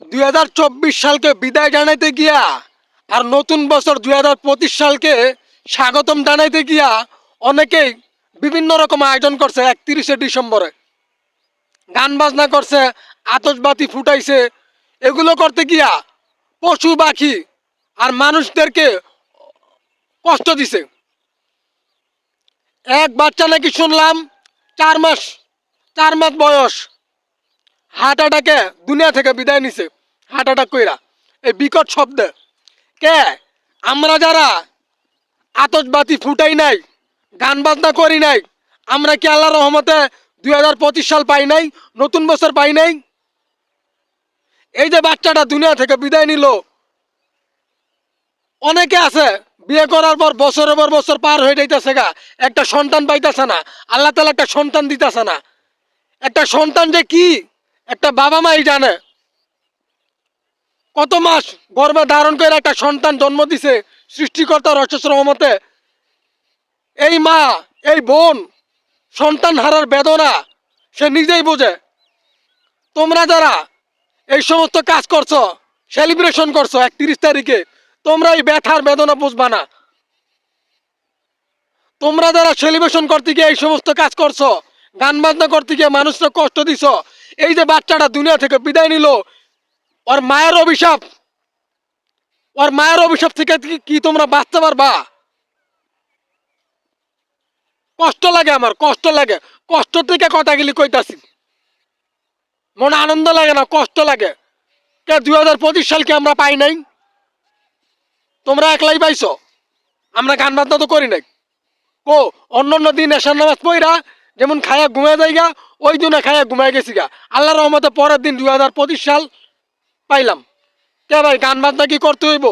2024 সালকে বিদায় জানাইতে গিয়া আর নতুন বছর 2025 সালকে স্বাগতম জানাইতে গিয়া অনেকেই বিভিন্ন রকম আয়োজন করছে 31শে ডিসেম্বরে। গান বাজনা করছে, আতশবাতি ফুটাইছে। এগুলো করতে গিয়া পশু পাখি আর মানুষদেরকে কষ্ট দিছে। এক বাচ্চা নাকি শুনলাম 4 মাস 4 মাস বয়স হার্ট অ্যাটাকে দুনিয়া থেকে বিদায় নিছে। হার্ট অ্যাটাক কইরা এই বিকট শব্দে। কে আমরা যারা আতশবাতি ফুটাই নাই, গান বাজনা করি নাই, আমরা কি আল্লাহর রহমতে 2025 সাল পাই নাই, নতুন বছর পাই নাই? এই যে বাচ্চাটা দুনিয়া থেকে বিদায় নিল, অনেকে আছে বিয়ে করার পর বছরের পর বছর পার হয়ে যাইতেছে গা, একটা সন্তান পাইতেছে না। আল্লাহ তাআলা একটা সন্তান দিতেছে না। একটা সন্তান যে কি একটা বাবা মাই জানে। কত মাস গর্ভে ধারণ করে একটা সন্তান জন্ম দিছে সৃষ্টিকর্তার অশেষ রহমতে। এই মা, এই বোন সন্তান হারার বেদনা সে নিজেই বোঝে। তোমরা যারা এই সমস্ত কাজ করছো, সেলিব্রেশন করছো 31 তারিখে, তোমরা এই ব্যথার বেদনা বুঝবা না। তোমরা যারা সেলিব্রেশন করতে গিয়ে এই সমস্ত কাজ করছো, গান বাজনা করতে গিয়ে মানুষরা কষ্ট দিছো, এই যে বাচ্চাটা দুনিয়া থেকে বিদায় নিল, ওর মায়ের অভিশাপ, ওর মায়ের অভিশাপ থেকে কি তোমরা বাঁচতে পারবা? কষ্ট লাগে, আমার কষ্ট লাগে। কষ্ট থেকে কথাগুলি কইতাছি, মনে আনন্দ লাগে না, কষ্ট লাগে। কে 2025 সালকে আমরা পাই নাই? তোমরা একলাই পাইছো, আমরা গান বাজনা তো করি নাই। ও অন্য অন্য দিন এসার নামাজ পইরা যেমন খায়া ঘুমায় যাইগা, ওই দিনে খায়া ঘুমায় গেছি গা। আল্লাহ রহমতে পরের দিন 2025 সাল পাইলাম। কে ভাই গান বাজনা কি করতে হইব?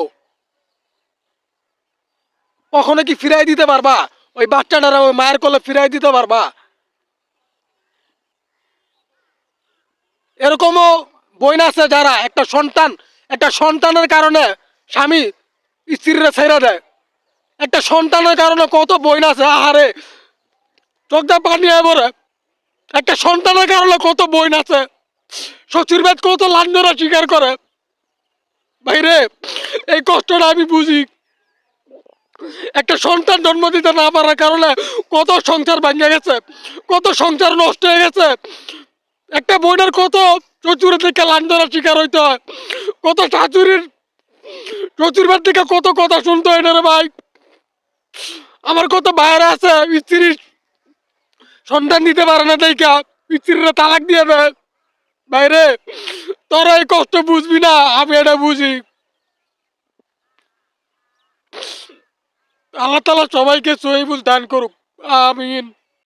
কখনো কি ফিরাই দিতে পারবা? ওই বাচ্চাটারা ওই মায়ের কোলে ফিরাই দিতে পারবা? এরকমও বইন আছে যারা একটা সন্তানের কারণে স্বামী স্ত্রীরা ছেড়ে দেয়। একটা সন্তানের কারণে কত বইন আছে, আহারে চোখটা পানি পড়ে। একটা সন্তানের কারণে কত বইন আছে শ্বশুরবাদ কত লাঞ্ছনা স্বীকার করে। ভাইরে, এই কষ্টটা আমি বুঝি। একটা সন্তান জন্ম দিতে না পারার কারণে কত সংসার ভাঙে গেছে, কত সংসার নষ্ট হয়ে গেছে। একটা বইনের কত শ্বশুরের থেকে লাঞ্ছনা শিকার হইতে হয়, কত শাশুড়ির শ্বশুরবাদ থেকে কত কথা শুনতে হয় না রে ভাই। আমার কত ভাইয়েরা আছে স্ত্রীর সন্তান দিতে পারে না দেখা স্ত্রীরা তালাক দিয়ে দেয়। ভাইরে, তোরা এই কষ্ট বুঝবি না, আমি এটা বুঝি। আল্লাহ তাআলা সবাইকে সহিবুল দান করুক, আমিন।